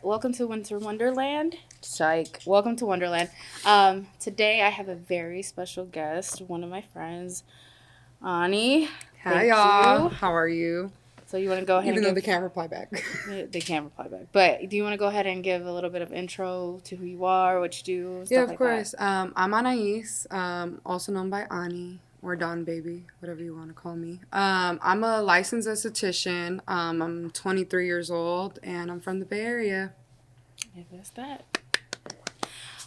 welcome to Winter Wonderland. Psych. Welcome to Wonderland. Today I have a very special guest, one of my friends, Ani. Hi, Thank y'all. you. How are you? So you want to go ahead Even and though give they can't reply back. they can't reply back, but do you want to go ahead and give a little bit of intro to who you are, what you do, Yeah, stuff of like that? course. I'm Anais, also known by Ani or Don Baby, whatever you want to call me. I'm a licensed esthetician. I'm 23 years old and I'm from the Bay Area. If that's that.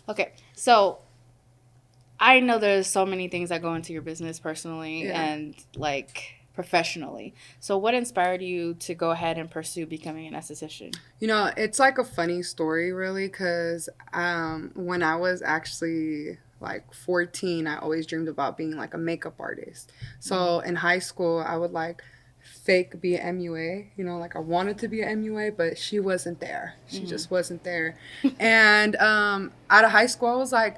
Okay, so I know there's so many things that go into your business personally Yeah. and like professionally. So what inspired you to go ahead and pursue becoming an esthetician? It's like a funny story, really, because when I was actually like 14, I always dreamed about being like a makeup artist. So in high school, I would like fake be an MUA. Like I wanted to be an MUA, but she wasn't there. She Mm-hmm. just wasn't there. And out of high school, I was like,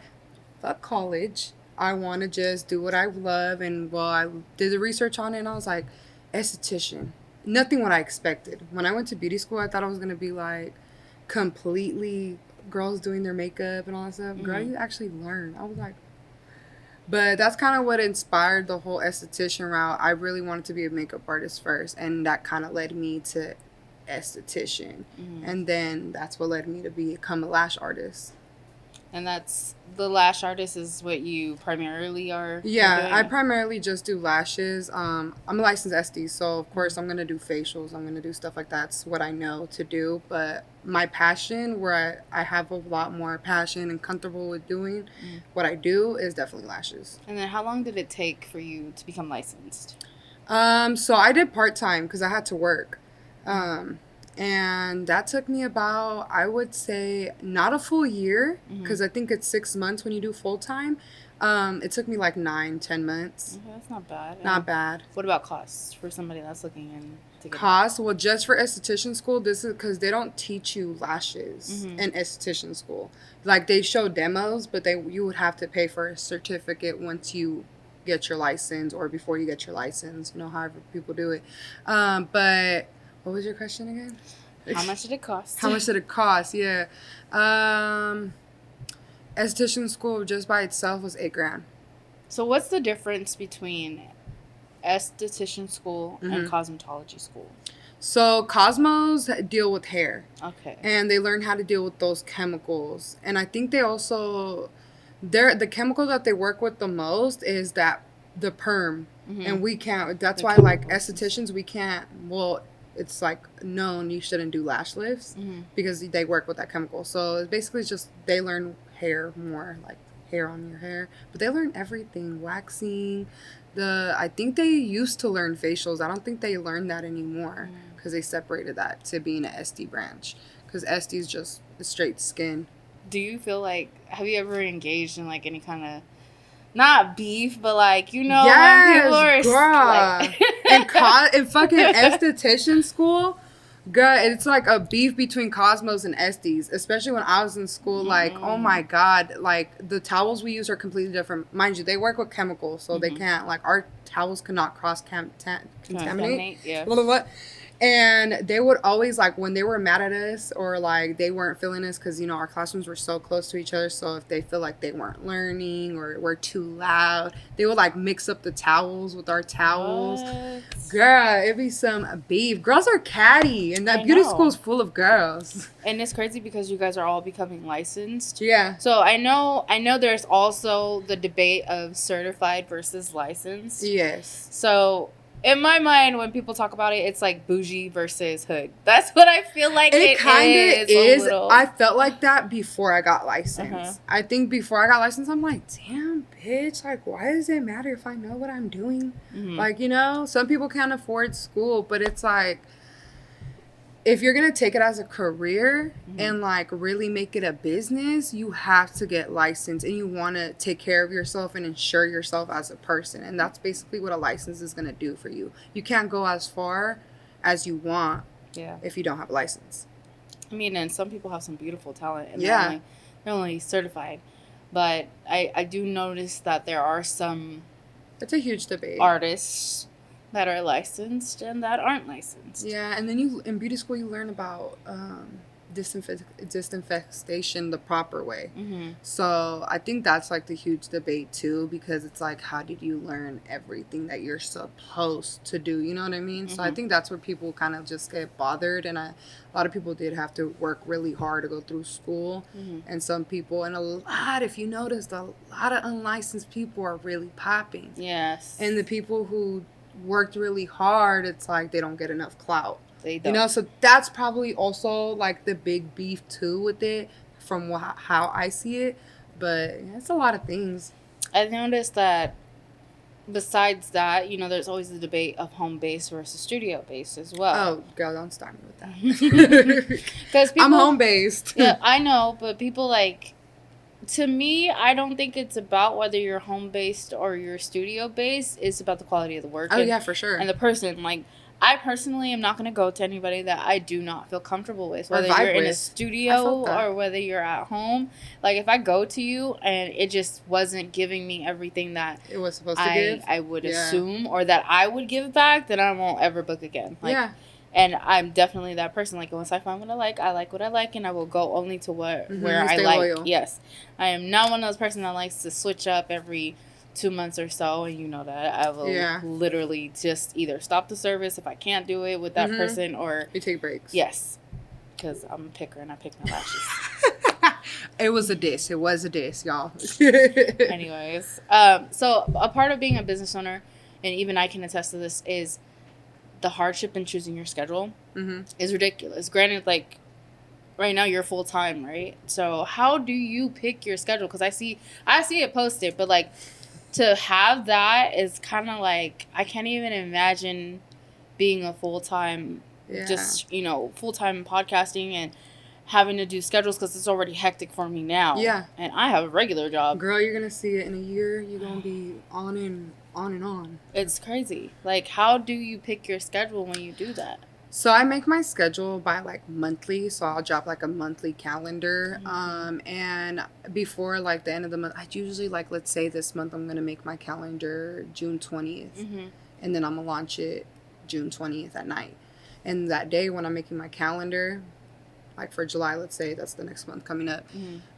fuck college. I want to just do what I love. And well, I did the research on it and I was like, esthetician. Nothing what I expected. When I went to beauty school, I thought I was going to be like completely girls doing their makeup and all that stuff. Girl, Mm-hmm. you actually learn. I was like, but that's kind of what inspired the whole esthetician route. I really wanted to be a makeup artist first, and that kind of led me to esthetician. Mm-hmm. And then that's what led me to become a lash artist. And that's the lash artist is what you primarily are Yeah, I doing. primarily just do lashes. I'm a licensed SD, so of course I'm gonna do facials. I'm gonna do stuff like that. That's what I know to do. But my passion, where I have a lot more passion and comfortable with doing what I do, is definitely lashes. And then how long did it take for you to become licensed? So I did part time because I had to work, and that took me about, I would say, not a full year because I think it's 6 months when you do full time. It took me like 9, 10 months. Okay, that's not bad. Not bad. What about costs for somebody that's looking in to get Cost, well, just for esthetician school, this is because they don't teach you lashes in esthetician school. Like they show demos, but you would have to pay for a certificate once you get your license or before you get your license. However people do it. But what was your question again? How much did it cost? How much did it cost? Yeah. Esthetician school just by itself was $8,000. So what's the difference between esthetician school and cosmetology school? So Cosmos deal with hair. Okay. And they learn how to deal with those chemicals. And I think they also the chemical that they work with the most is that the perm. And we can't, that's The why like chemicals. estheticians we can't, well, it's like known you shouldn't do lash lifts because they work with that chemical. So it's basically just they learn hair more, like hair on your hair, but they learn everything, waxing. I think they used to learn facials. I don't think they learn that anymore because they separated that to being an SD branch, because SD is just a straight skin. Do you feel like, have you ever engaged in like any kind of, not beef, but like, when people are Yes, girl. like In fucking esthetician school, girl, it's like a beef between Cosmos and Estes. Especially when I was in school, like, oh my god, like the towels we use are completely different. Mind you, they work with chemicals, so they can't, like, our towels cannot contaminate. Yeah. Blah, blah, blah. And they would always, like, when they were mad at us or like they weren't feeling us, because our classrooms were so close to each other, so if they feel like they weren't learning or were too loud, they would like mix up the towels with our towels. What? Girl, it'd be some beef. Girls are catty, and that I beauty know. school is full of girls. And it's crazy because you guys are all becoming licensed. Yeah. So I know there's also the debate of certified versus licensed. Yes. So in my mind, when people talk about it, it's like bougie versus hood. That's what I feel like It kind of is. A is. little. I felt like that before I got licensed. Uh-huh. I think before I got licensed, I'm like, damn, bitch. Like, why does it matter if I know what I'm doing? Like, some people can't afford school, but it's like, if you're going to take it as a career and like really make it a business, you have to get licensed, and you want to take care of yourself and insure yourself as a person. And that's basically what a license is going to do for you. You can't go as far as you want if you don't have a license. I mean, and some people have some beautiful talent, and Yeah. they're only certified. But I do notice that there are some It's a huge debate. artists that are licensed and that aren't licensed. Yeah, and then in beauty school you learn about disinfestation the proper way. Mm-hmm. So I think that's like the huge debate too, because it's like, how did you learn everything that you're supposed to do? You know what I mean? So I think that's where people kind of just get bothered. And a lot of people did have to work really hard to go through school. And some people, and if you noticed, a lot of unlicensed people are really popping. Yes. And the people who worked really hard, it's like they don't get enough clout. They don't. You know, so that's probably also like the big beef too with it, from how I see it. But yeah, it's a lot of things. I noticed that besides that, you know, there's always the debate of home base versus studio base as well. Oh, girl, don't start me with that. Because I'm home based. Yeah, I know, but people like, to me, I don't think it's about whether you're home based or you're studio based. It's about the quality of the work. Oh, yeah, for sure. And the person, like, I personally am not going to go to anybody that I do not feel comfortable with, Or whether vibe you're in a with. studio or whether you're at home. Like, if I go to you and it just wasn't giving me everything that it was supposed to give, I would assume, or that I would give back, then I won't ever book again. Like, yeah. And I'm definitely that person. Like, once I find what I like what I like, and I will go only to where I like. Loyal. Yes. I am not one of those person that likes to switch up every 2 months or so, and you know that I will literally just either stop the service if I can't do it with that person, or you take breaks. Yes, because I'm a picker and I pick my lashes. It was a diss, y'all. Anyways, so a part of being a business owner, and even I can attest to this, is the hardship in choosing your schedule is ridiculous. Granted, like, right now you're full time, right? So how do you pick your schedule? Because I see it posted, but like, to have that is kind of like, I can't even imagine being a full-time, just, you know, full-time podcasting and having to do schedules, because it's already hectic for me now. Yeah. And I have a regular job. Girl, you're going to see it in a year. You're going to be on and on. It's crazy. Like, how do you pick your schedule when you do that? So I make my schedule by like monthly. So I'll drop like a monthly calendar. And before like the end of the month, I usually like, let's say this month I'm going to make my calendar June 20th. And then I'm going to launch it June 20th at night. And that day when I'm making my calendar, like for July, let's say that's the next month coming up,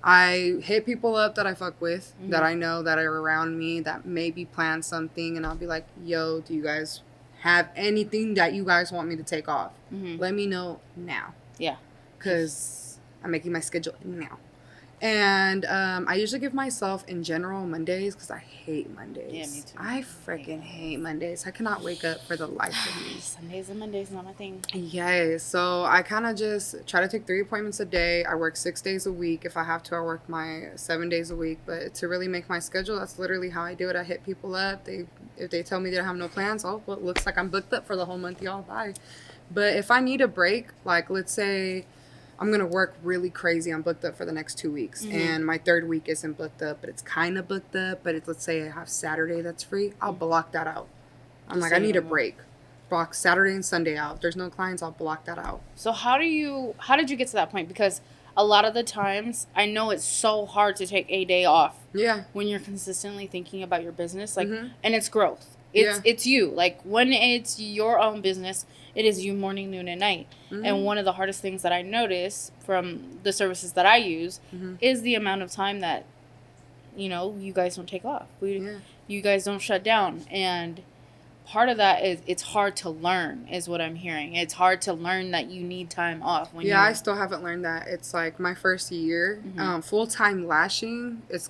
I hit people up that I fuck with, that I know that are around me, that maybe plan something. And I'll be like, yo, do you guys have anything that you guys want me to take off? Let me know now. Yeah. Because I'm making my schedule now. And I usually give myself, in general, Mondays, because I hate Mondays. Yeah, me too. I freaking hate Mondays. I cannot wake up for the life of me. Sundays and Mondays, not my thing. Yeah, so I kind of just try to take 3 appointments a day. I work 6 days a week. If I have to, I work my 7 days a week. But to really make my schedule, that's literally how I do it. I hit people up. If they tell me they have no plans, well, it looks like I'm booked up for the whole month, y'all. Bye. But if I need a break, like let's say I'm going to work really crazy. I'm booked up for the next 2 weeks. And my third week isn't booked up, but it's kind of booked up. But let's say I have Saturday that's free. I'll block that out. I'm like, I need a break. Block Saturday and Sunday out. If there's no clients, I'll block that out. So how did you get to that point? Because a lot of the times, I know it's so hard to take a day off. Yeah. When you're consistently thinking about your business. Like, and it's growth. It's you. Like, when it's your own business, it is you morning, noon, and night. And one of the hardest things that I notice from the services that I use is the amount of time that, you know, you guys don't take off. You guys don't shut down. And part of that is it's hard to learn, is what I'm hearing. It's hard to learn that you need time off. I still haven't learned that. It's like my first year. Full-time lashing, it's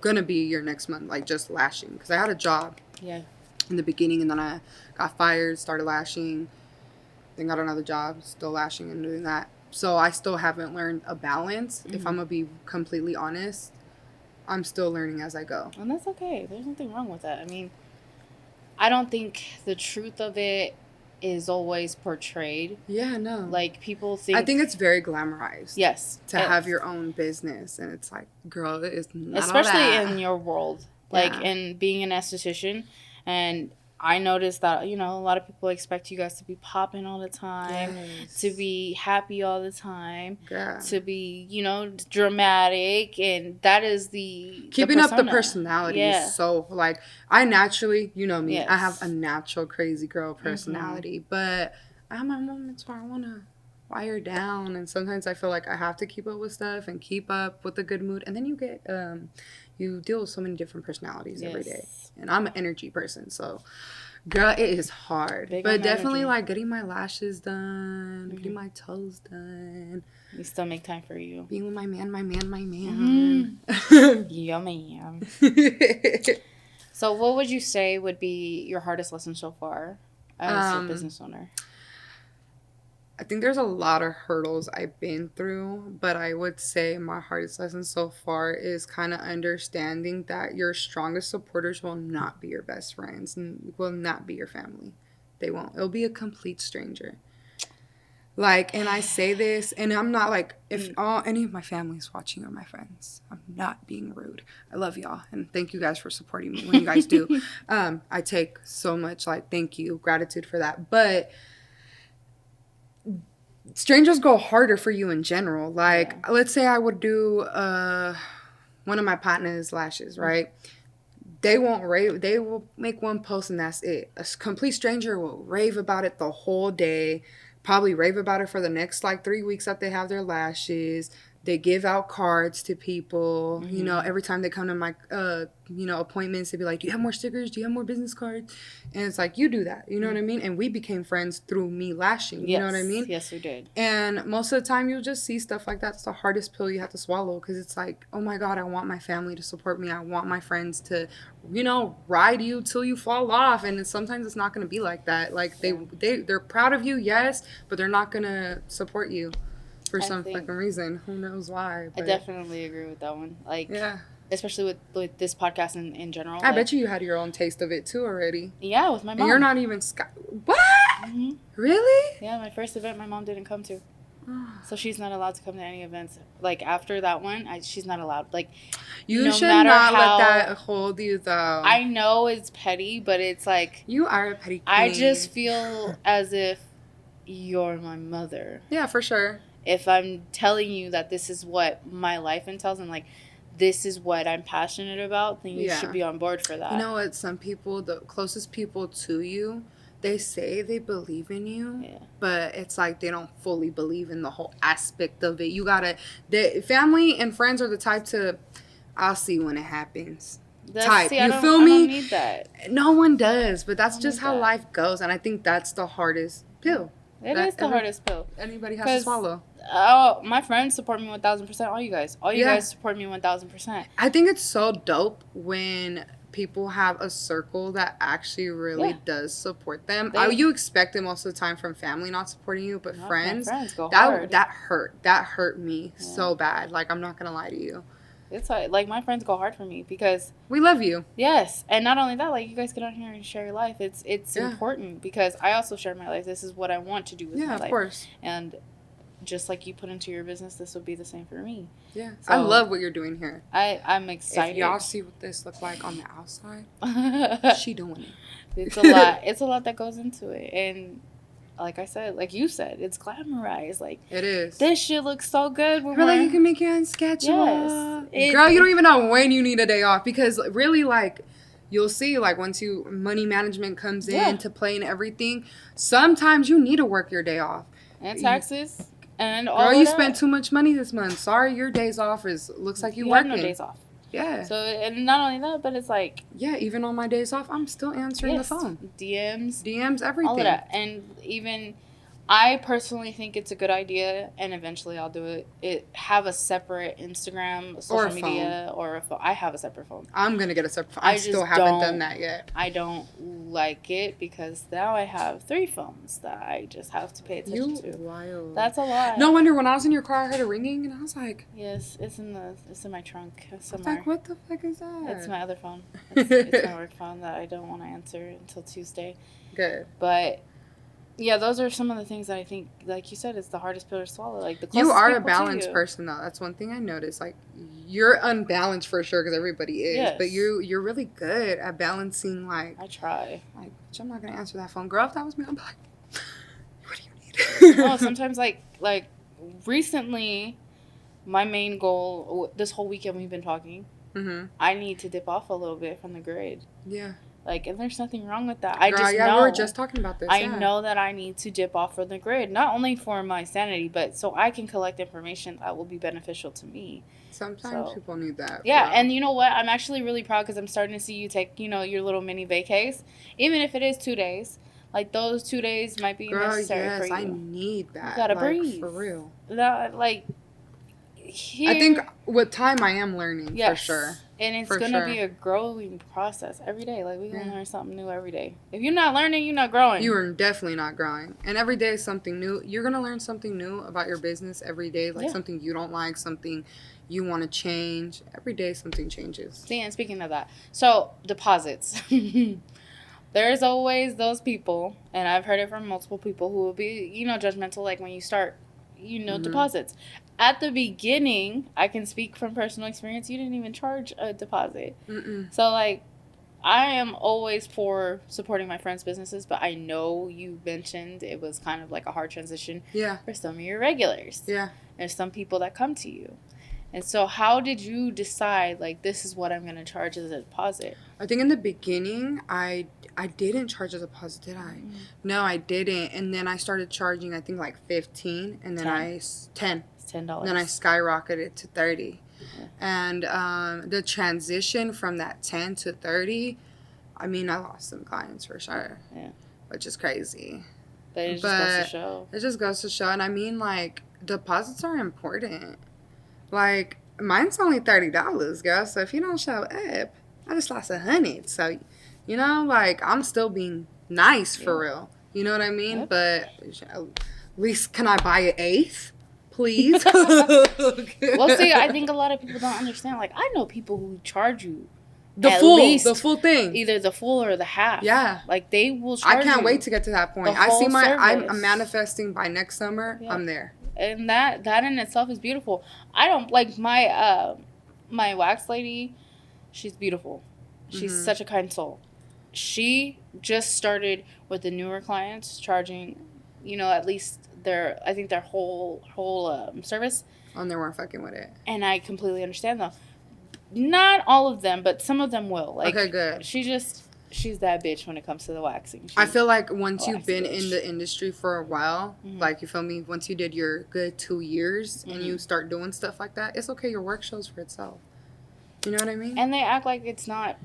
going to be your next month, like just lashing. Because I had a job. Yeah. In the beginning, and then I got fired, started lashing, then got another job, still lashing and doing that. So I still haven't learned a balance. If I'm going to be completely honest, I'm still learning as I go. And that's okay. There's nothing wrong with that. I mean, I don't think the truth of it is always portrayed. Yeah, no. Like, people think... I think it's very glamorized. Yes. To have your own business. And it's like, girl, it is not especially all that. In your world. Like, in being an esthetician. And I noticed that, you know, a lot of people expect you guys to be popping all the time, to be happy all the time, to be, you know, dramatic. And that is keeping up the personality. Yeah. So, like, I naturally, you know me, I have a natural crazy girl personality. But I have my moments where I want to wire down, and sometimes I feel like I have to keep up with stuff and keep up with a good mood, and then you get you deal with so many different personalities every day, and I'm an energy person, so girl, it is hard. But definitely energy. Like getting my lashes done, getting my toes done. You still make time for you. Being with my man. Yummy. So what would you say would be your hardest lesson so far as a business owner? I think there's a lot of hurdles I've been through, but I would say my hardest lesson so far is kind of understanding that your strongest supporters will not be your best friends and will not be your family. They won't. It'll be a complete stranger. Like, and I say this, and I'm not like, if any of my family's watching or my friends, I'm not being rude. I love y'all, and thank you guys for supporting me when you guys do. I take so much, like, thank you, gratitude for that. But strangers go harder for you in general. Like, let's say I would do one of my partner's lashes, right? They won't rave. They will make one post and that's it. A complete stranger will rave about it the whole day. Probably rave about it for the next, like, 3 weeks that they have their lashes. They give out cards to people. You know, every time they come to my, appointments, they'd be like, do you have more stickers? Do you have more business cards? And it's like, you do that. You know what I mean? And we became friends through me lashing. You know what I mean? Yes, we did. And most of the time, you'll just see stuff like that. It's the hardest pill you have to swallow because it's like, oh, my God, I want my family to support me. I want my friends to, ride you till you fall off. And sometimes it's not going to be like that. Like, they're proud of you, yes, but they're not going to support you. For some fucking reason. Who knows why. But I definitely agree with that one. Like, especially with this podcast in general. I bet you had your own taste of it too already. Yeah, with my mom. And you're not even... What? Mm-hmm. Really? Yeah, my first event my mom didn't come to. So she's not allowed to come to any events. Like, after that one, she's not allowed. Like, you should not let that hold you, though. I know it's petty, but it's like... You are a petty queen. I just feel as if you're my mother. Yeah, for sure. If I'm telling you that this is what my life entails and, like, this is what I'm passionate about, then you should be on board for that. You know what? Some people, the closest people to you, they say they believe in you, but it's like they don't fully believe in the whole aspect of it. You gotta... family and friends are the type to, I'll see when it happens. Type. See, you feel me? I don't need that. No one does, but that's just how life goes, and I think that's the hardest pill. It is the hardest pill. Anybody has to swallow. Oh, my friends support me 1,000%. All you guys. All you guys support me 1,000%. I think it's so dope when people have a circle that actually really does support them. You expect it most of the time from family not supporting you, but friends go hard. That hurt me so bad. Like, I'm not going to lie to you. It's like my friends go hard for me because we love you. Yes, and not only that, like, you guys get on here and share your life. It's important because I also share my life. This is what I want to do with my life. Yeah, of course. And just like you put into your business, this would be the same for me. Yeah, so I love what you're doing here. I'm excited. If y'all see what this looks like on the outside, she doing it. It's a lot. It's a lot that goes into it, and like I said, like you said, it's glamorized. Like, it is. This shit looks so good. Like, you can make your own schedule. Yes. Girl, you don't even know when you need a day off because really, like, you'll see, like, once money management comes in to play and everything, sometimes you need to work your day off. And taxes and all Girl, you spent too much money this month. Sorry, your days off looks like you working. You have no days off. Yeah. So, and not only that, but it's like... Yeah, even on my days off, I'm still answering the phone. DMs, everything. All of that. And even... I personally think it's a good idea, and eventually I'll do it. Have a separate Instagram, social media, or a phone. I have a separate phone. I'm going to get a separate phone. I still haven't done that yet. I don't like it because now I have 3 phones that I just have to pay attention to. Wild. That's a lot. No wonder when I was in your car, I heard it ringing, and I was like... Yes, it's in my trunk somewhere. I was like, what the fuck is that? It's my other phone. It's my work phone that I don't want to answer until Tuesday. Good. But... Yeah, those are some of the things that I think, like you said, it's the hardest pill to swallow. Like, the you are a balanced person, though. That's one thing I noticed. Like, you're unbalanced for sure, because everybody is. Yes. But you're really good at balancing, like... I try. Like, bitch, I'm not going to answer that phone. Girl, if that was me, I'd be like, what do you need? No, sometimes, like, recently, my main goal, this whole weekend we've been talking, I need to dip off a little bit from the grid. Yeah. Like, and there's nothing wrong with that. I Girl, just yeah, know. we were just talking about this. I know that I need to dip off from the grid, not only for my sanity, but so I can collect information that will be beneficial to me. Sometimes people need that. Yeah, and you know what? I'm actually really proud because I'm starting to see you take, you know, your little mini vacays, even if it is 2 days. Like, those 2 days might be necessary for you. I need that. You gotta breathe. For real. That, like, here, I think with time I am learning, for sure. And it's going to be a growing process every day. Like, we're going to learn something new every day. If you're not learning, you're not growing. You are definitely not growing. And every day is something new. You're going to learn something new about your business every day. Like, something you don't like, something you want to change. Every day something changes. See, and speaking of that, so deposits. There's always those people, and I've heard it from multiple people, who will be, you know, judgmental, like when you start, you know, deposits. At the beginning, I can speak from personal experience, you didn't even charge a deposit. So, like, I am always for supporting my friends' businesses, but I know you mentioned it was kind of like a hard transition for some of your regulars. Yeah. There's some people that come to you. And so how did you decide, like, this is what I'm going to charge as a deposit? I think in the beginning, I didn't charge a deposit, did I? No, I didn't. And then I started charging, I think, like 15, and then 10. It's $10. Then I skyrocketed to 30. Yeah. And the transition from that 10 to 30, I mean, I lost some clients for sure. Yeah. Which is crazy. But it just goes to show. It just goes to show. And I mean, like, deposits are important. Like, mine's only $30, girl. So if you don't show up, I just lost $100. So, you know, like, I'm still being nice for real. You know what I mean? Yep. But at least, can I buy an eighth? Please. Well, see, I think a lot of people don't understand. Like, I know people who charge you the full thing, either the full or the half. Yeah, like they will charge. I can't wait to get to that point. I see I'm manifesting by next summer. Yeah. I'm there, and that in itself is beautiful. I don't like my my wax lady. She's beautiful. She's such a kind soul. She just started with the newer clients charging, you know, at least their whole service. And they weren't fucking with it. And I completely understand them. Not all of them, but some of them will. Like, okay, good. She's that bitch when it comes to the waxing. I feel like once you've been in the industry for a while, like, you feel me, once you did your good 2 years and you start doing stuff like that, it's okay. Your work shows for itself. You know what I mean? And they act like it's not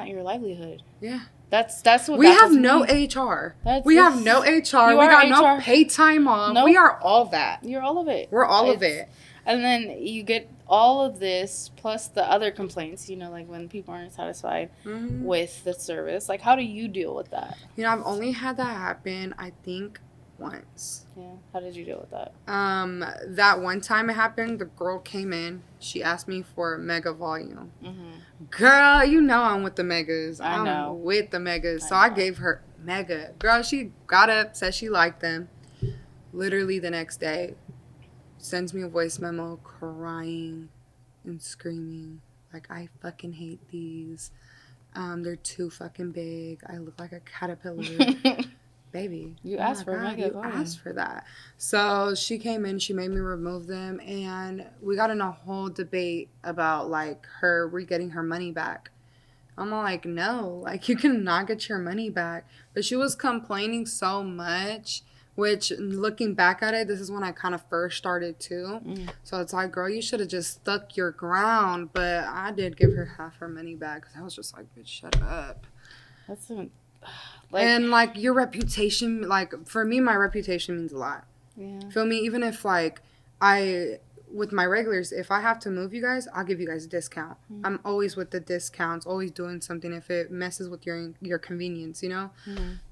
your livelihood. Yeah. That's what we have no HR. We have no HR. We got no paid time off. Nope. We are all that. You're all of it. We're all of it. And then you get all of this plus the other complaints, you know, like when people aren't satisfied with the service. Like, how do you deal with that? You know, I've only had that happen, I think, once. Yeah. How did you deal with that? That one time it happened, the girl came in. She asked me for mega volume. Girl, you know I'm with the megas. I'm with the megas. So I gave her mega. Girl, she got up, said she liked them. Literally the next day, sends me a voice memo crying and screaming. Like, I fucking hate these. They're too fucking big. I look like a caterpillar. Baby, you asked for mega volume. You asked for that. So she came in, she made me remove them, and we got in a whole debate about, like, her getting her money back. I'm like, no, like, you cannot get your money back. But she was complaining so much, which, looking back at it, this is when I kind of first started too. So it's like, girl, you should have just stuck your ground. But I did give her half her money back because I was just like, bitch, shut up. That's and, like, your reputation, like, for me, my reputation means a lot. Yeah. Feel me? Even if, like, with my regulars, if I have to move you guys, I'll give you guys a discount. I'm always with the discounts, always doing something if it messes with your convenience, you know?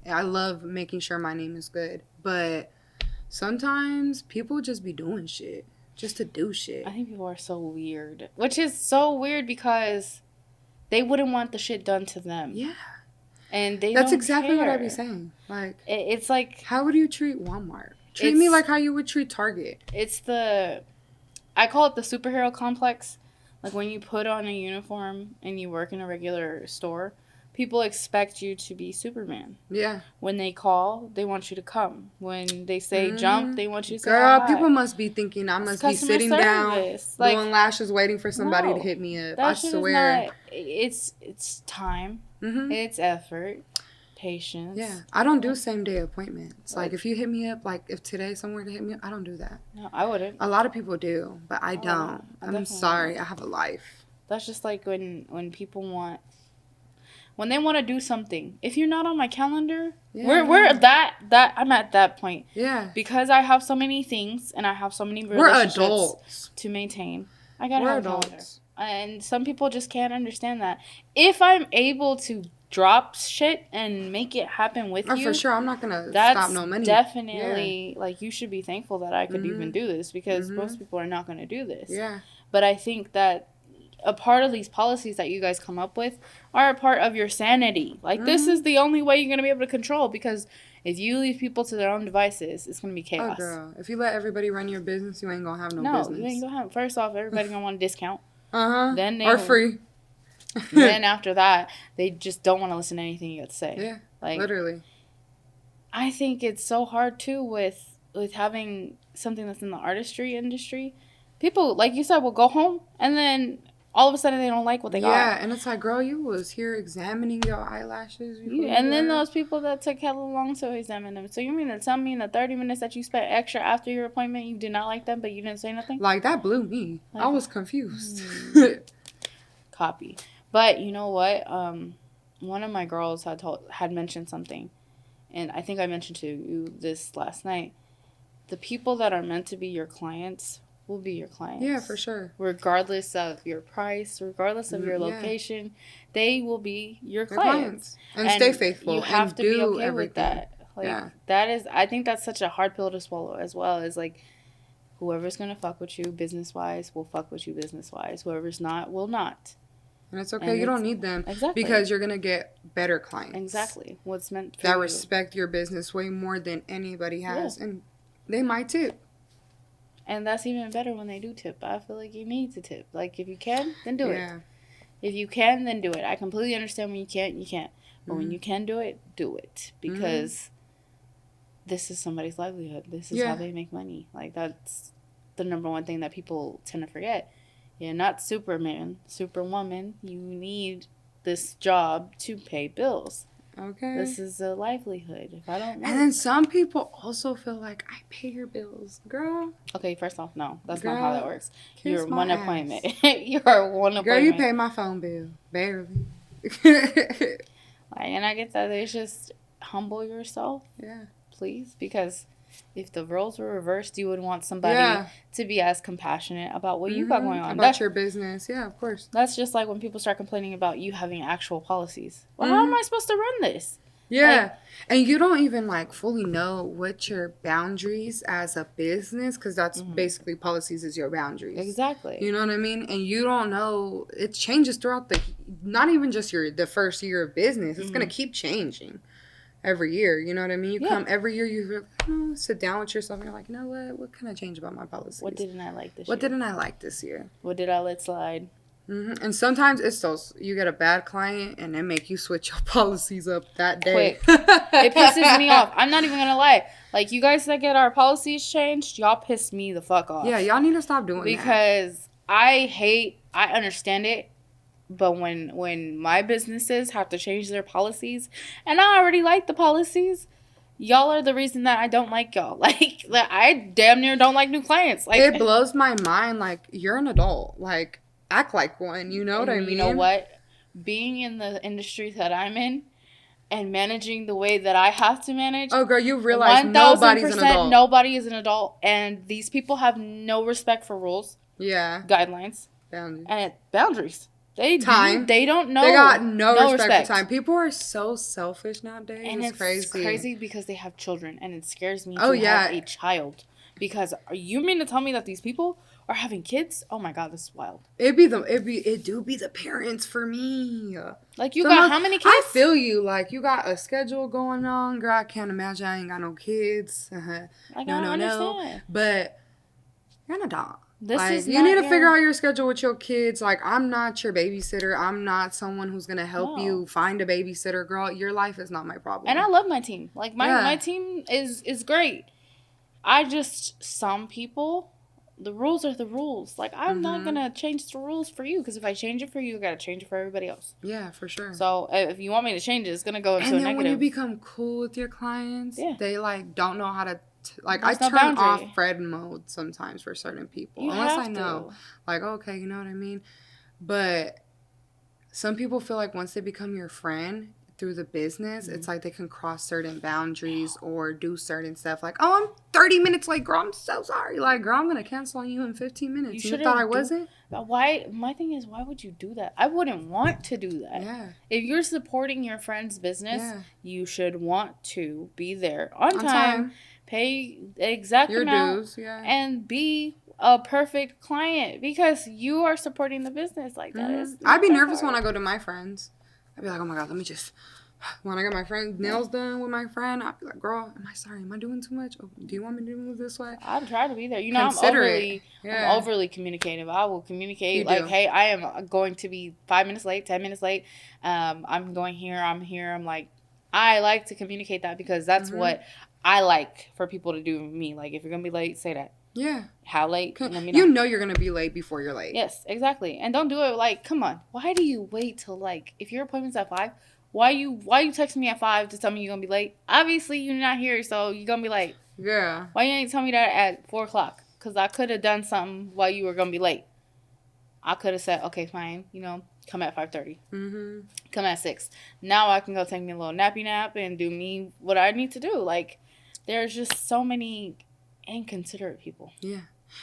I love making sure my name is good. But sometimes people just be doing shit just to do shit. I think people are so weird. Which is so weird because they wouldn't want the shit done to them. Yeah. And that's exactly care. What I be saying. Like, it's like, how would you treat Walmart? Treat me like how you would treat Target. I call it the superhero complex. Like, when you put on a uniform and you work in a regular store, people expect you to be Superman. Yeah. When they call, they want you to come. When they say jump, they want you to say girl, people must be thinking I must be sitting down, like, doing lashes, waiting for somebody to hit me up. I swear. It's time. Mm-hmm. It's effort, patience. Yeah, I don't do same day appointments. Like, if you hit me up, like, if today someone were to hit me up, I don't do that. No, I wouldn't. A lot of people do, but I don't. I'm sorry. I have a life. That's just like when people want... When they want to do something, if you're not on my calendar, we're I'm at that point. Yeah. Because I have so many things and I have so many relationships to maintain. I gotta have a calendar. And some people just can't understand that. If I'm able to drop shit and make it happen with you, for sure, I'm not gonna stop no money. Definitely, like, you should be thankful that I could even do this, because most people are not gonna do this. Yeah. But I think that a part of these policies that you guys come up with are a part of your sanity. Like, this is the only way you're going to be able to control, because if you leave people to their own devices, it's going to be chaos. Oh, girl. If you let everybody run your business, you ain't going to have no business. No, you ain't going to have... First off, everybody's going to want a discount. Then or free. Then after that, they just don't want to listen to anything you have to say. Yeah, like, literally. I think it's so hard, too, with having something that's in the artistry industry. People, like you said, will go home and then... all of a sudden, they don't like what they got. Yeah, and it's like, girl, you was here examining your eyelashes. And then those people that took hella long to examine them. So you mean to tell me in the 30 minutes that you spent extra after your appointment, you did not like them, but you didn't say nothing? Like, that blew me. Like, I was confused. Copy. But you know what? One of my girls had mentioned something, and I think I mentioned to you this last night. The people that are meant to be your clients will be your clients. Yeah, for sure. Regardless of your price, regardless of your location, they will be your clients. And stay faithful. You have to be okay with that. Like, that is, I think that's such a hard pill to swallow as well. Is like, whoever's going to fuck with you business-wise will fuck with you business-wise. Whoever's not, will not. And it's okay. You don't need them. Exactly. Because you're going to get better clients. Exactly. What's meant for that respect your business way more than anybody has. Yeah. And they might tip. And that's even better when they do tip. I feel like you need to tip. Like, if you can, then do it. If you can, then do it. I completely understand when you can't, you can't. But when you can do it, do it. Because this is somebody's livelihood. This is how they make money. Like, that's the number one thing that people tend to forget. You're not Superman, Superwoman. You need this job to pay bills. Okay. This is a livelihood. If I don't work. And then some people also feel like, I pay your bills, girl. Okay, first off, no. That's not how that works. You're one appointment. You're one appointment. Girl, you pay my phone bill. Barely. And I get that. It's just humble yourself. Yeah. Please. Because if the roles were reversed, you would want somebody to be as compassionate about what you got going on. About your business. Yeah, of course. That's just like when people start complaining about you having actual policies. Well, how am I supposed to run this? Yeah. Like, and you don't even, like, fully know what your boundaries as a business, because that's basically policies is your boundaries. Exactly. You know what I mean? And you don't know. It changes throughout not even just the first year of business. It's going to keep changing. Every year, you know what I mean? You come every year, you sit down with yourself and you're like, you know what can I change about my policies? What didn't I like this year? What didn't I like this year? What did I let slide? And sometimes it's those, you get a bad client and they make you switch your policies up that day. Quick. It pisses me off. I'm not even going to lie. Like, you guys that get our policies changed, y'all piss me the fuck off. Yeah, y'all need to stop doing that. Because I understand it. But when my businesses have to change their policies, and I already like the policies, y'all are the reason that I don't like y'all. Like, I damn near don't like new clients. Like, it blows my mind. Like, you're an adult. Like, act like one. You know what I mean? You know what? Being in the industry that I'm in and managing the way that I have to manage. Oh, girl, you realize nobody's an adult. Nobody is an adult. And these people have no respect for rules. Yeah. Guidelines. Boundaries. And boundaries. They don't know. They got no respect for time. People are so selfish nowadays. And it's crazy because they have children, and it scares me to have a child. Because you mean to tell me that these people are having kids? Oh my God, this is wild. It do be the parents for me. Like, you got how many kids? I feel you. Like, you got a schedule going on, girl. I can't imagine I ain't got no kids. No. But you're an adult. You need to figure out your schedule with your kids. Like, I'm not your babysitter. I'm not someone who's going to help you find a babysitter. Girl, your life is not my problem. And I love my team. Like, my team is great. Some people the rules are the rules. Like, I'm not going to change the rules for you, because if I change it for you, I got to change it for everybody else. Yeah, for sure. So, if you want me to change it, it's going to go into a negative. And then when you become cool with your clients, they, like, don't know how to, like, I turn off Fred mode sometimes for certain people. Unless I know. Like, okay, you know what I mean? But some people feel like once they become your friend through the business, it's like they can cross certain boundaries or do certain stuff. Like, oh, I'm 30 minutes late, girl. I'm so sorry. Like, girl, I'm going to cancel on you in 15 minutes. You thought I wasn't? Why? My thing is, why would you do that? I wouldn't want to do that. Yeah. If you're supporting your friend's business, you should want to be there on time, pay the exact amount, dues, and be a perfect client, because you are supporting the business. Like, that is. I'd be nervous when I go to my friends. I'd be like, oh my God, let me just, when I get my friend's nails done with my friend, I'd be like, girl, am I doing too much? Oh, do you want me to move this way? I'd try to be there. You know, I'm overly communicative. I will communicate hey, I am going to be 5 minutes late, 10 minutes late. I'm going here, I'm here. I'm like, I like to communicate that, because that's what I like for people to do with me. Like, if you're going to be late, say that. Yeah. How late? Let me know. You know you're going to be late before you're late. Yes, exactly. And don't do it like, come on. Why do you wait till, like, if your appointment's at 5, why you texting me at 5 to tell me you're going to be late? Obviously, you're not here, so you're going to be late. Yeah. Why you ain't tell me that at 4 o'clock? Because I could have done something while you were going to be late. I could have said, okay, fine, you know, come at 5:30. Come at 6. Now I can go take me a little nappy nap and do me what I need to do. Like, there's just so many inconsiderate people. Yeah.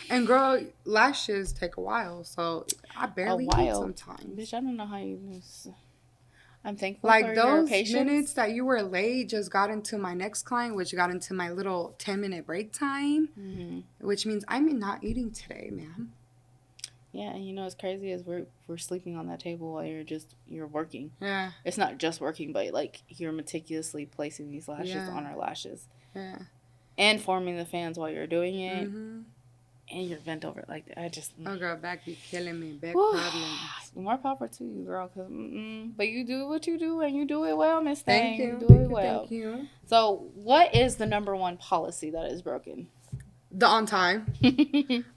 And girl, lashes take a while, so I barely eat sometimes. Bitch, I don't know how you I'm thankful for your patience. Like, those minutes that you were late just got into my next client, which got into my little 10-minute break time, which means I'm not eating today, ma'am. Yeah, and you know what's crazy is we're sleeping on that table while you're working. Yeah. It's not just working, but, like, you're meticulously placing these lashes on our lashes. Yeah. And forming the fans while you're doing it. And you're bent over like that. I just... Oh, girl, back be killing me. Back problems. More power to you, girl. But you do what you do, and you do it well, Miss Thang. Thank you. You do it well. Thank you. So, what is the number one policy that is broken? The on time.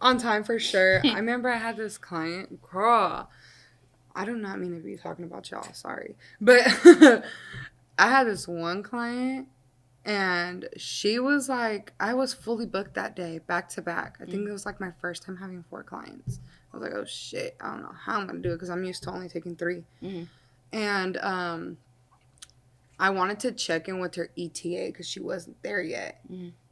On time, for sure. I remember I had this client. Girl, I do not mean to be talking about y'all. Sorry. But I had this one client. And she was like, I was fully booked that day, back to back. I think it was like my first time having 4 clients. I was like, oh shit, I don't know how I'm going to do it, because I'm used to only taking 3. And I wanted to check in with her ETA because she wasn't there yet.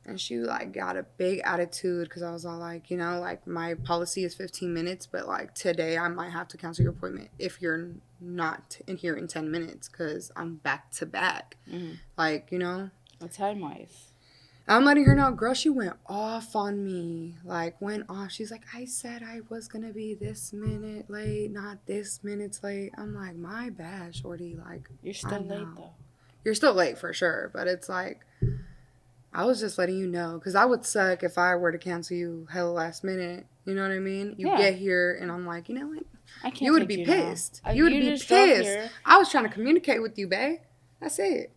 And she, like, got a big attitude because I was all like, you know, like, my policy is 15 minutes, but, like, today I might have to cancel your appointment if you're not in here in 10 minutes because I'm back to back. Like, you know. Time-wise. I'm letting her know, girl, she went off on me. Like, went off. She's like, I said I was going to be this minute late, not this minute's late. I'm like, my bad, shorty. Like, you're still late, though. You're still late, for sure. But it's like, I was just letting you know. Because I would suck if I were to cancel you hella last minute. You know what I mean? You get here, and I'm like, you know what? I can't. You would be pissed. You would be pissed. I was trying to communicate with you, babe. That's it.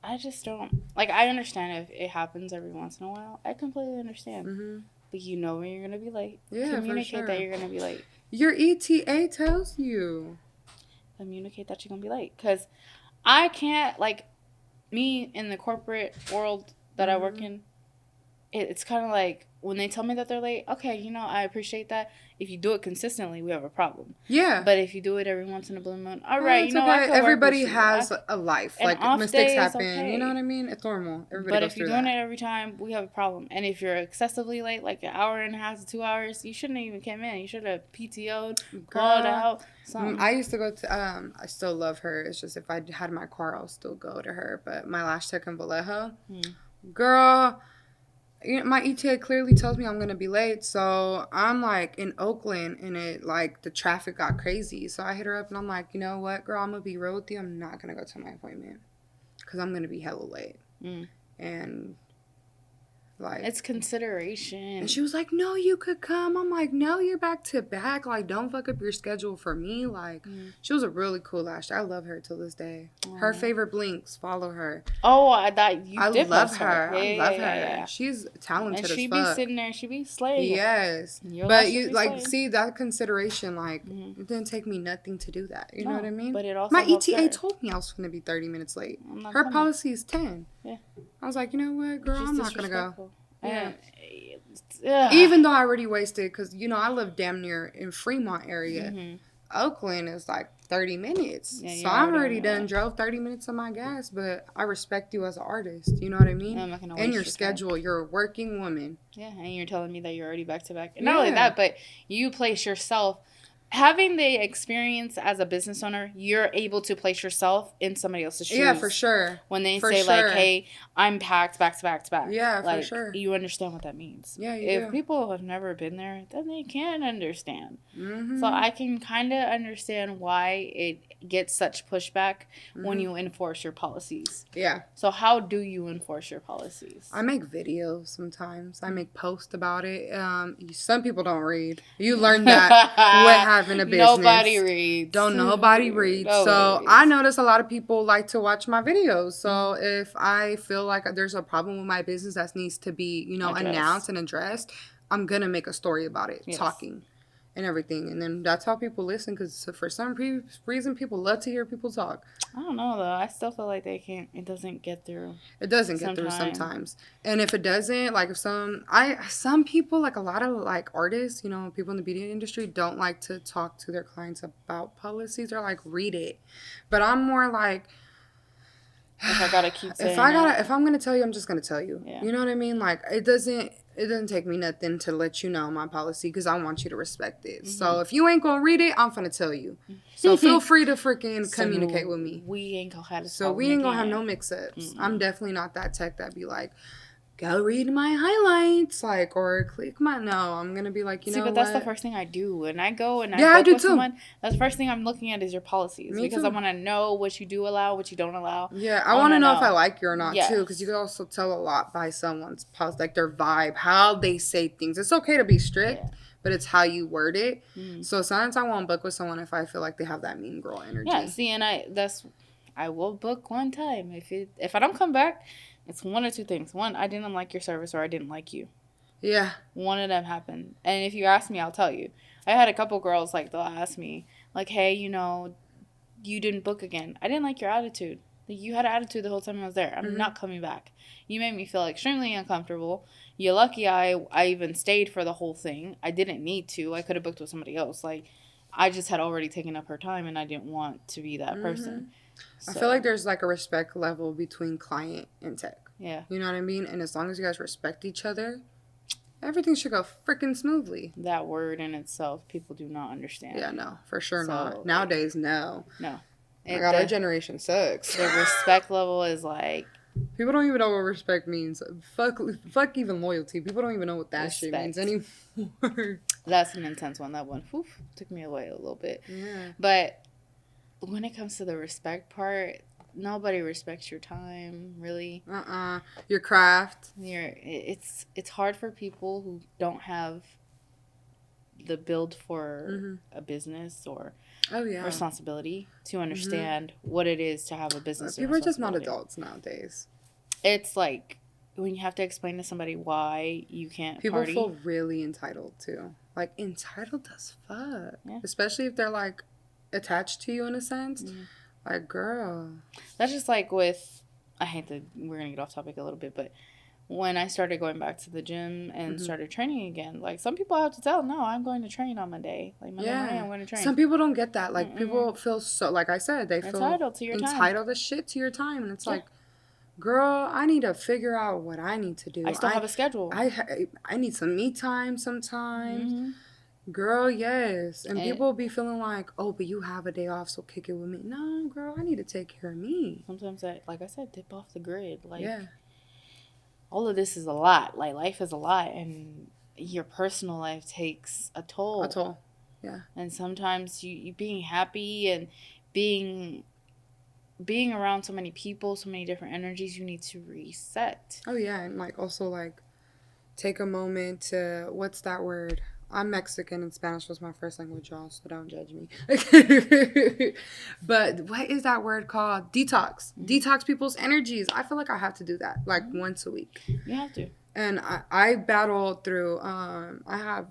I just don't... Like, I understand if it happens every once in a while. I completely understand. But you know when you're going to be late. Yeah, communicate that you're going to be late. Your ETA tells you. Communicate that you're going to be late. Because I can't... Like, me in the corporate world that I work in, it's kind of like... When they tell me that they're late, okay, you know, I appreciate that. If you do it consistently, we have a problem. Yeah. But if you do it every once in a blue moon, all right, you know, okay. Everybody has a life. Like, mistakes happen. Okay. You know what I mean? It's normal. Everybody goes through that. But if you're doing it every time, we have a problem. And if you're excessively late, like an hour and a half to 2 hours, you shouldn't even come in. You should have PTO'd, called out, something. I used to go to, I still love her. It's just if I had my car, I'll still go to her. But my lash tech in Vallejo, girl... You know, my ETA clearly tells me I'm going to be late. So I'm like in Oakland and the traffic got crazy. So I hit her up and I'm like, you know what, girl, I'm going to be real with you. I'm not going to go to my appointment because I'm going to be hella late. And Like, it's consideration. And she was like, no, you could come. I'm like, no, you're back to back. Like, don't fuck up your schedule for me. Like, she was a really cool lash. I love her till this day. Her favorite Blinks. Follow her. Oh, I thought you did love her. Yeah, I love her. Yeah. She's talented and she as fuck. be sitting there. She be slaying. Yes. But you, like, see, that consideration, like, it didn't take me nothing to do that. You know what I mean? But it also my ETA told me I was going to be 30 minutes late. Her policy is 10. Yeah. I was like, you know what, girl, I'm not going to go. Yeah. Even though I already wasted, because, you know, I live damn near in Fremont area. Oakland is like 30 minutes. Yeah, so I've already drove 30 minutes of my gas, but I respect you as an artist. You know what I mean? I'm not gonna waste your schedule. Time. You're a working woman. Yeah, and you're telling me that you're already back to back. And not only that, but you place yourself. Having the experience as a business owner, you're able to place yourself in somebody else's shoes. Yeah, for sure. When they say, like, hey, I'm packed back to back to back. Yeah, like, for sure. You understand what that means. Yeah, you If people have never been there, then they can understand. So I can kind of understand why it gets such pushback when you enforce your policies. Yeah. So how do you enforce your policies? I make videos sometimes. I make posts about it. Some people don't read. You learn that with having a business. Nobody reads. Nobody reads. So I notice a lot of people like to watch my videos. So if I feel like there's a problem with my business that needs to be, you know, announced and addressed, I'm going to make a story about it, talking and everything. And then that's how people listen, because for some reason, people love to hear people talk. I don't know, though. I still feel like it doesn't get through. It doesn't get through sometimes. And if it doesn't, like, if some people, like a lot of, like, artists, you know, people in the beauty industry don't like to talk to their clients about policies. They're like, read it. But I'm more like, if I gotta keep saying if I'm gonna tell you, I'm just gonna tell you. Yeah. You know what I mean? Like, it doesn't take me nothing to let you know my policy, because I want you to respect it. So if you ain't gonna read it, I'm gonna tell you. So feel free to freaking communicate with me. We ain't gonna have no mix-ups. I'm definitely not that tech that be like, go read my highlights, like, or click my. No, I'm gonna be like, but that's the first thing I do when I go and I do too. Someone. That's the first thing I'm looking at is your policies, because I want to know what you do allow, what you don't allow. Yeah, I want to know if I like you or not too, because you can also tell a lot by someone's policy, like their vibe, how they say things. It's okay to be strict, but it's how you word it. So sometimes I won't book with someone if I feel like they have that mean girl energy. Yeah, see, and I will book one time if I don't come back. It's one or two things. One, I didn't like your service, or I didn't like you. Yeah. One of them happened. And if you ask me, I'll tell you. I had a couple girls, like, they'll ask me, like, hey, you know, you didn't book again. I didn't like your attitude. Like, you had an attitude the whole time I was there. I'm not coming back. You made me feel extremely uncomfortable. You're lucky I even stayed for the whole thing. I didn't need to. I could have booked with somebody else. Like, I just had already taken up her time, and I didn't want to be that person. So. I feel like there's, like, a respect level between client and tech. Yeah. You know what I mean? And as long as you guys respect each other, everything should go freaking smoothly. That word in itself, people do not understand. Yeah, no. For sure not. Nowadays, no. No. Oh my God, our generation sucks. The respect level is, like... People don't even know what respect means. Fuck even loyalty. People don't even know what that shit means anymore. That's an intense one. That one took me away a little bit. Yeah. But... when it comes to the respect part, nobody respects your time, really. Your craft. It's hard for people who don't have the build for a business or responsibility to understand what it is to have a business. People are just not adults nowadays. It's like when you have to explain to somebody why you can't people party. Feel really entitled too. Like, entitled as fuck. Yeah. Especially if they're, like, attached to you in a sense. Like, girl, that's just like with we're gonna get off topic a little bit, but when I started going back to the gym and started training again, like, some people have to tell, no, I'm going to train on Monday, like, Monday morning I'm going to train. Some people don't get that. Like, people feel so, like I said, they feel entitled to your time, entitled as shit to your time, and it's like, girl, I need to figure out what I need to do. I still have a schedule. I need some me time sometimes. Girl, yes. And people be feeling like, oh, but you have a day off, so kick it with me. No, girl, I need to take care of me. Sometimes, like I said, dip off the grid. Like, all of this is a lot. Like, life is a lot, and your personal life takes a toll. Yeah. And sometimes you being happy and being around so many people, so many different energies, you need to reset. Oh, yeah. And, like, also, like, take a moment to, what's that word? I'm Mexican and Spanish was my first language, y'all, so don't judge me. But what is that word called? Detox. Detox people's energies. I feel like I have to do that, like, once a week. You have to. And I battle through, I have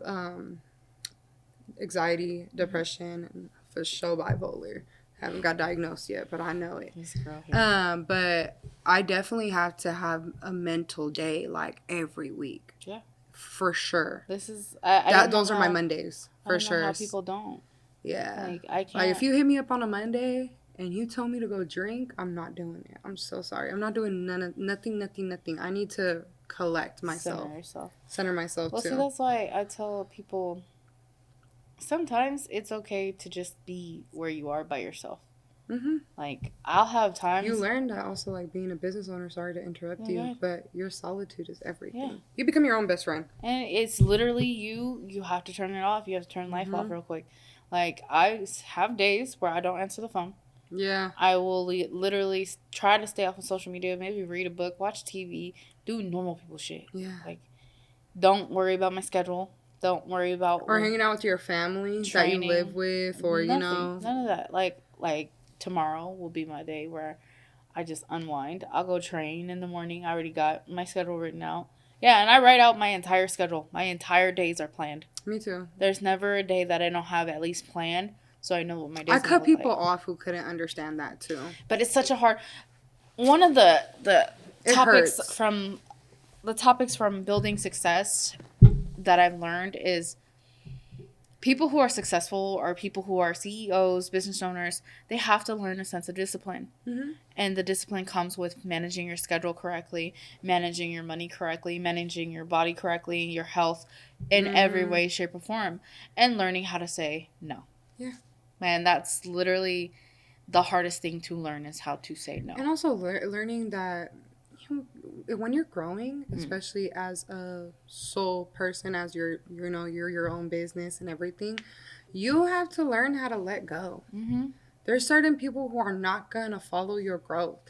anxiety, depression, and for sure bipolar. Haven't got diagnosed yet, but I know it. This girl here. But I definitely have to have a mental day, like, every week. Yeah. For sure. This is those are my Mondays for sure. How people don't. Yeah. Like I can't. Like if you hit me up on a Monday and you tell me to go drink, I'm not doing it. I'm so sorry. I'm not doing nothing. I need to collect myself. Center myself too. See, that's why I tell people sometimes it's okay to just be where you are by yourself. Mm-hmm. Like, I'll have times. You learn that also, like, being a business owner, sorry to interrupt you, but your solitude is everything. Yeah. You become your own best friend. And it's literally you have to turn it off. You have to turn life off real quick. Like, I have days where I don't answer the phone. Yeah. I will literally try to stay off of social media, maybe read a book, watch TV, do normal people shit. Yeah. Like, don't worry about my schedule. Don't worry about... Or hanging out with your family training, that you live with, or, none of that. Like, tomorrow will be my day where I just unwind. I'll go train in the morning. I already got my schedule written out. Yeah, and I write out my entire schedule. My entire days are planned. Me too. There's never a day that I don't have at least planned, so I know what my days are. I cut people off who couldn't understand that too. But it's such a hard... One of the topics from building success that I've learned is... People who are successful or people who are CEOs, business owners, they have to learn a sense of discipline. Mm-hmm. And the discipline comes with managing your schedule correctly, managing your money correctly, managing your body correctly, your health in every way, shape, or form, and learning how to say no. Yeah. Man, that's literally the hardest thing to learn is how to say no. And also learning that when you're growing, especially as a sole person, as you're your own business and everything, you have to learn how to let go. Mm-hmm. There's certain people who are not gonna follow your growth,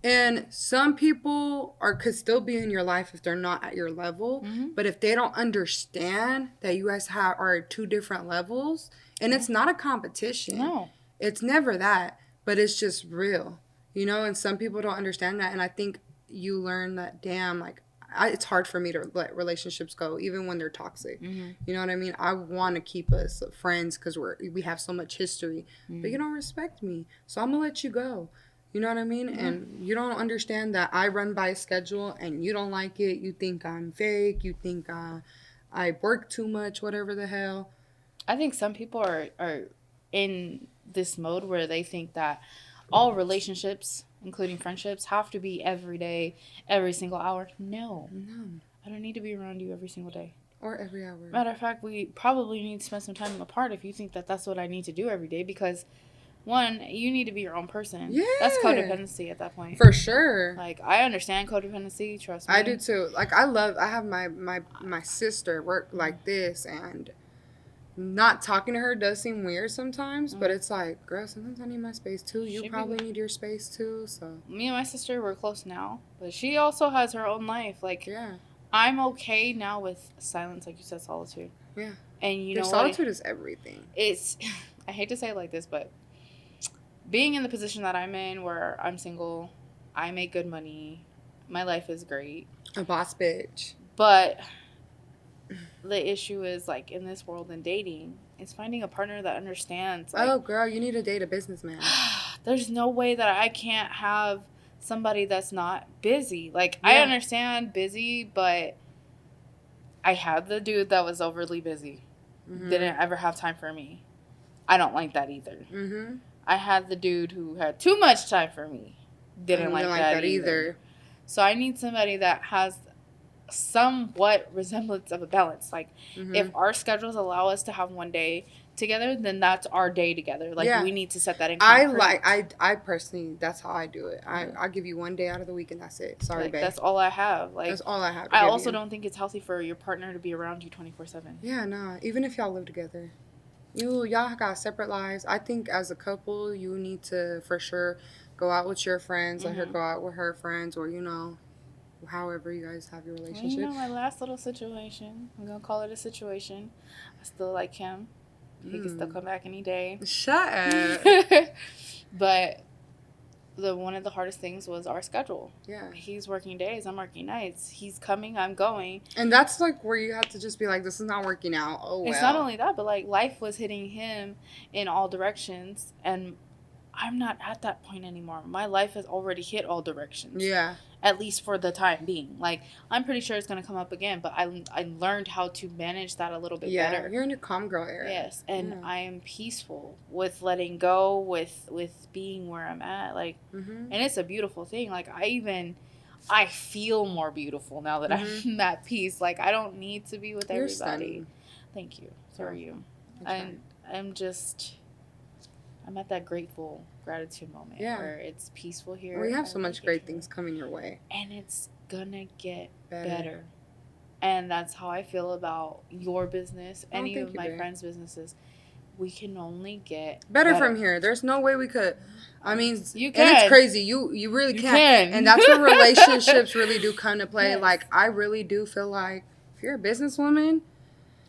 and some people could still be in your life if they're not at your level. Mm-hmm. But if they don't understand that you guys are at two different levels, and it's not a competition. No, it's never that. But it's just real, And some people don't understand that, and I think you learn that, damn, like, it's hard for me to let relationships go, even when they're toxic. Mm-hmm. You know what I mean? I want to keep us friends because we have so much history, but you don't respect me, so I'm gonna let you go. You know what I mean? Mm-hmm. And you don't understand that I run by a schedule, and you don't like it. You think I'm fake. You think I work too much. Whatever the hell. I think some people are in this mode where they think that all relationships, including friendships, have to be every day, every single hour. No. I don't need to be around you every single day. Or every hour. Matter of fact, we probably need to spend some time apart if you think that that's what I need to do every day, because, one, you need to be your own person. Yeah. That's codependency at that point. For sure. Like, I understand codependency, trust me. I do too. Like, I have my sister work like this, and... Not talking to her does seem weird sometimes, but it's like, girl, sometimes I need my space too. You probably need your space too, so. Me and my sister, we're close now, but she also has her own life. Like, yeah. I'm okay now with silence, like you said, solitude. Yeah. And you know what? Solitude is everything. It's, I hate to say it like this, but being in the position that I'm in where I'm single, I make good money, my life is great. A boss bitch. But... the issue is, like, in this world and dating, it's finding a partner that understands. Like, oh, girl, you need to date a businessman. There's no way that I can't have somebody that's not busy. Like, yeah. I understand busy, but I had the dude that was overly busy. Mm-hmm. Didn't ever have time for me. I don't like that either. Mm-hmm. I had the dude who had too much time for me. Didn't like that either. So I need somebody that has somewhat resemblance of a balance. Like, if our schedules allow us to have one day together, then that's our day together. Like, we need to set that in concrete. I personally, that's how I do it. I give you one day out of the week and that's it. Sorry, like, babe. That's all I have. Like, that's all I have. I also don't think it's healthy for your partner to be around you 24/7. Yeah, nah. Even if y'all live together, y'all got separate lives. I think as a couple, you need to for sure go out with your friends, let her go out with her friends, or however you guys have your relationship. Well, my last little situation, I'm going to call it a situation. I still like him. He can still come back any day. Shut up. But one of the hardest things was our schedule. Yeah. He's working days, I'm working nights. He's coming, I'm going. And that's like where you have to just be like, this is not working out. Oh, well. It's not only that, but like life was hitting him in all directions, and I'm not at that point anymore. My life has already hit all directions. Yeah. At least for the time being. Like, I'm pretty sure it's going to come up again, but I learned how to manage that a little bit better. Yeah, you're in your calm girl era. Yes, and I am peaceful with letting go, with being where I'm at. Like, and it's a beautiful thing. Like, I feel more beautiful now that I'm at peace. Like, I don't need to be with everybody. Stunning. Thank you. So are you. I'm at that gratitude moment where it's peaceful here. We have so much great things coming your way. And it's gonna get better. And that's how I feel about your business, any of my friends' businesses. We can only get better from here. There's no way we could. I mean, you can. And it's crazy. You really can. And that's where relationships really do come to play. Yes. Like, I really do feel like if you're a businesswoman,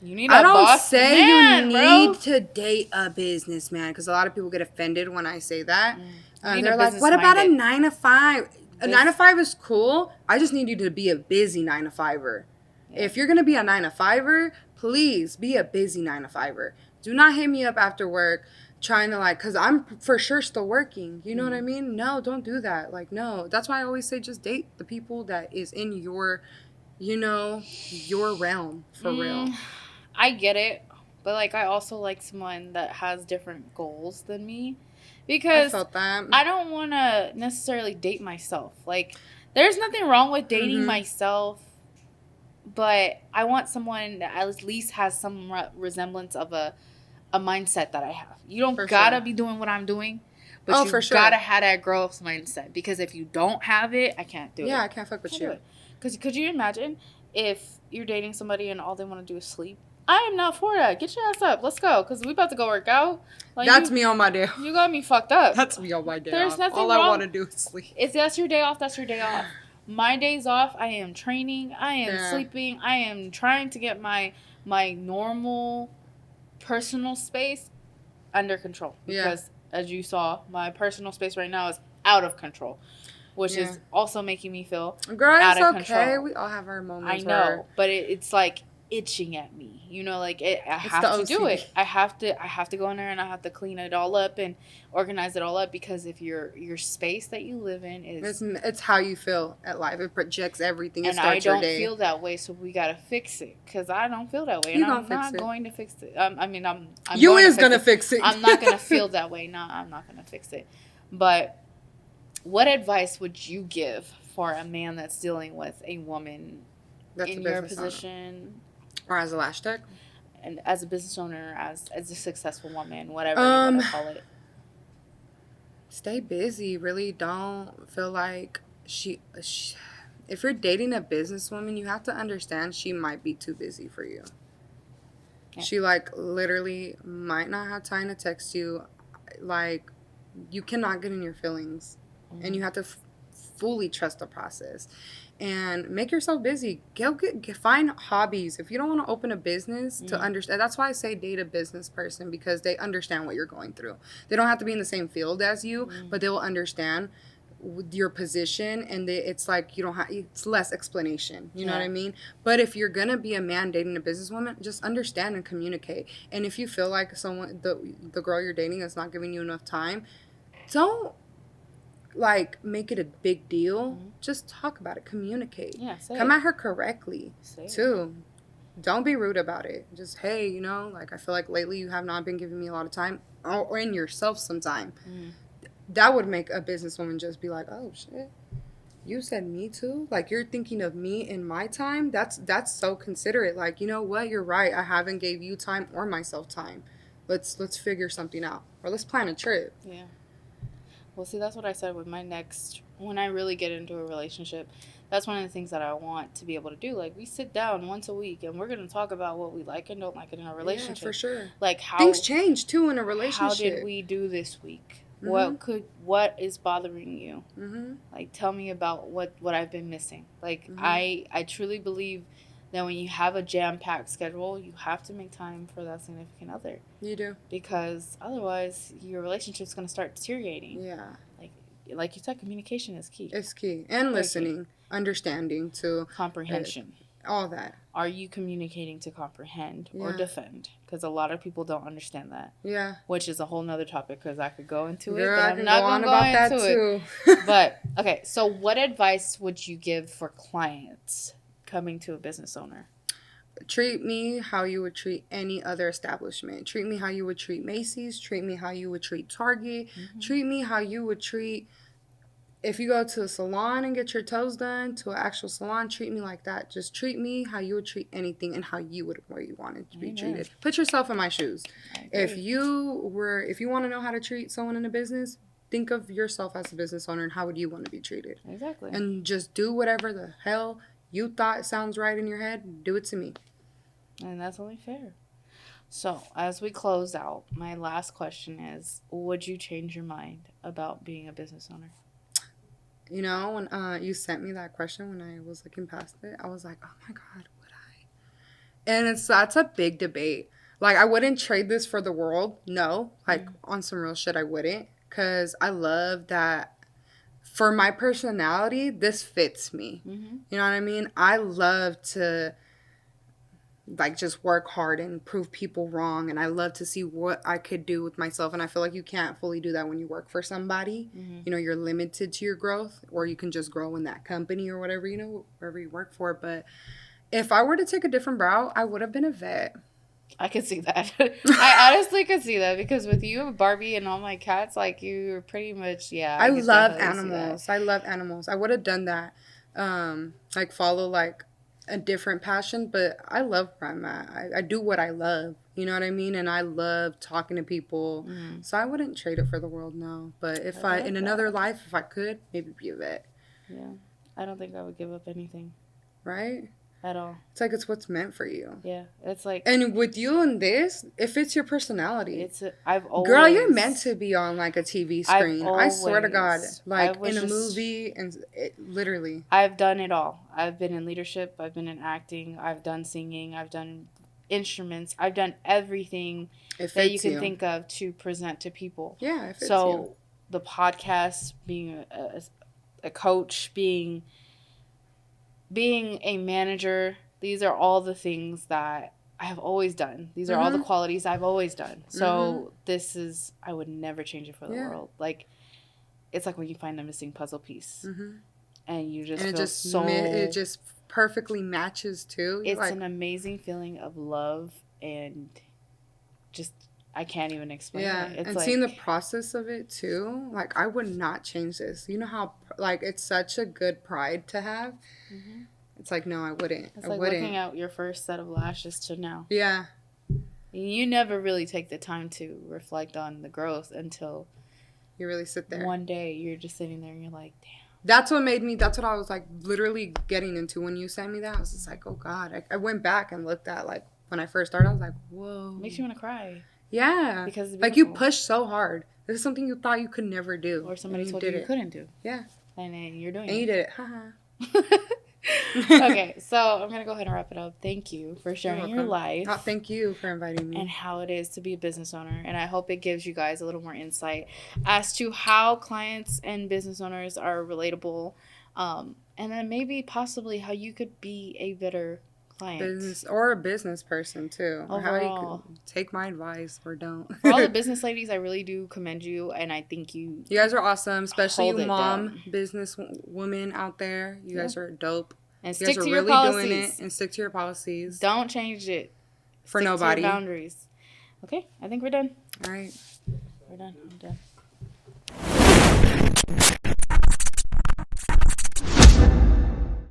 you need a boss man, you need to date a businessman, because a lot of people get offended when I say that. They're like, what about a 9 to 5? A 9 to 5 is cool. I just need you to be a busy 9 to 5er. Yeah. If you're going to be a 9 to 5er, please be a busy 9 to 5er. Do not hit me up after work trying to like, because I'm for sure still working. You know what I mean? No, don't do that. Like, no. That's why I always say just date the people that is in your, your realm for real. I get it, but like I also like someone that has different goals than me, because I felt that. I don't want to necessarily date myself. Like, there's nothing wrong with dating myself, but I want someone that at least has some resemblance of a mindset that I have. You don't gotta be doing what I'm doing, but you gotta have that growth mindset, because if you don't have it, I can't do it. Yeah, I can't fuck with you. Because could you imagine if you're dating somebody and all they want to do is sleep? I am not for that. Get your ass up. Let's go. Because we about to go work out. Like, that's me on my day. You got me fucked up. That's me on my day. There's nothing all wrong. I want to do is sleep. If that's your day off, that's your day off. My days off, I am training. I am sleeping. I am trying to get my normal personal space under control. Because, as you saw, my personal space right now is out of control. Which is also making me feel out of control. We all have our moments. I know. But it's like itching at me, like I have to do it. I have to go in there and I have to clean it all up and organize it all up, because if your space that you live in is it's how you feel at life. It projects everything. And I don't feel that way, so we gotta fix it, because I don't feel that way, and I'm not going to fix it. I'm you is gonna fix it. I'm not gonna feel that way. No, I'm not gonna fix it. But what advice would you give for a man that's dealing with a woman in your position? Or as a lash tech? And as a business owner, as a successful woman, whatever you want to call it. Stay busy. Really don't feel like she if you're dating a businesswoman, you have to understand she might be too busy for you. Yeah. She, like, literally might not have time to text you. Like, you cannot get in your feelings. And you have to fully trust the process. And make yourself busy. Find hobbies. If you don't want to open a business to understand, that's why I say date a business person, because they understand what you're going through. They don't have to be in the same field as you, but they will understand your position, and it's like it's less explanation. You know what I mean? But if you're gonna be a man dating a businesswoman, just understand and communicate. And if you feel like the girl you're dating is not giving you enough time, don't make it a big deal. Just talk about it. Communicate. Come at her correctly too. Don't be rude about it. Just, hey, I feel like lately you have not been giving me a lot of time, or in yourself some time. That would make a businesswoman just be like, oh shit, you said me too? Like, you're thinking of me in my time? That's so considerate. Like, you know what, you're right, I haven't gave you time or myself time. Let's figure something out, or let's plan a trip. Yeah. Well, see, that's what I said with when I really get into a relationship, that's one of the things that I want to be able to do. Like, we sit down once a week and we're going to talk about what we like and don't like in a relationship. Yeah, for sure. Like, how things change too in a relationship. How did we do this week? Mm-hmm. What is bothering you? Mm-hmm. Like, tell me about what I've been missing. Like, mm-hmm. I truly believe that when you have a jam-packed schedule, you have to make time for that significant other. You do. Because otherwise, your relationship's going to start deteriorating. Yeah. Like you said, communication is key. It's key. And listening, understanding to... Comprehension. All that. Are you communicating to comprehend or defend? Because a lot of people don't understand that. Yeah. Which is a whole nother topic because I could go into Girl, it, but I'm not going to go into it. But, okay, so what advice would you give for clients coming to a business owner? Treat me how you would treat any other establishment. Treat me how you would treat Macy's. Treat me how you would treat Target. Mm-hmm. Treat me how you would treat... If you go to a salon and get your toes done, to an actual salon, treat me like that. Just treat me how you would treat anything and how you would want it to be treated. Put yourself in my shoes. If you want to know how to treat someone in a business, think of yourself as a business owner and how would you want to be treated. Exactly. And just do whatever the hell you thought sounds right in your head. Do it to me. And that's only fair. So, as we close out, my last question is, would you change your mind about being a business owner? You know, when you sent me that question when I was looking past it, I was like, oh my God, would I? And that's a big debate. Like, I wouldn't trade this for the world. No. Like, on some real shit, I wouldn't. Because I love that for my personality, this fits me. Mm-hmm. You know what I mean? I love to... like just work hard and prove people wrong, and I love to see what I could do with myself, and I feel like you can't fully do that when you work for somebody. Mm-hmm. You know, you're limited to your growth, or you can just grow in that company or whatever, you know, wherever you work for. But if I were to take a different route, I would have been a vet. I could see that. I honestly could see that because with you, Barbie, and all my cats, like, you're pretty much, I love animals. I love animals. I would have done that. Like, follow, like, a different passion, but I love where I'm at. I do what I love, you know what I mean? And I love talking to people. So I wouldn't trade it for the world, no. But if in another life, if I could, maybe be a vet. Yeah. I don't think I would give up anything. Right? At all. It's like it's what's meant for you. Yeah. It's like... And with you and this, it fits your personality. I've always... Girl, you're meant to be on, like, a TV screen. I swear to God. Like, in a movie, and literally. I've done it all. I've been in leadership. I've been in acting. I've done singing. I've done instruments. I've done everything that you can think of to present to people. Yeah, it fits so, the podcast, being a coach, being a manager, these are all the things that I have always done. These are all the qualities I've always done. So this is, I would never change it for the world. Like, it's like when you find a missing puzzle piece. And you just it just perfectly matches too. It's like, an amazing feeling of love and just, I can't even explain it. It's and like, seeing the process of it too, like, I would not change this. You know how, like, it's such a good pride to have. It's like, no, I wouldn't. It's like looking at your first set of lashes to now. Yeah. You never really take the time to reflect on the growth until you really sit there. One day you're just sitting there and you're like, damn. That's what I was, like, literally getting into when you sent me that. I was just like, oh, God. I went back and looked at, like, when I first started, I was like, whoa. Makes you want to cry. Yeah. Because like, you pushed so hard. This is something you thought you could never do. Or somebody told you couldn't do. Yeah. And then you're doing it. And you did it. Haha. Okay, so I'm going to go ahead and wrap it up. Thank you for sharing your life. Oh, thank you for inviting me. And how it is to be a business owner. And I hope it gives you guys a little more insight as to how clients and business owners are relatable. And then maybe possibly how you could be a better client. Or a business person, too. Overall. Or how you could take my advice or don't. For all the business ladies, I really do commend you. And I think you guys are awesome. Especially you mom, business women out there. You guys are dope. And stick to your policies. Doing it and stick to your policies. Don't change it. For nobody. To your boundaries. Okay, I think we're done. All right. We're done. I'm done.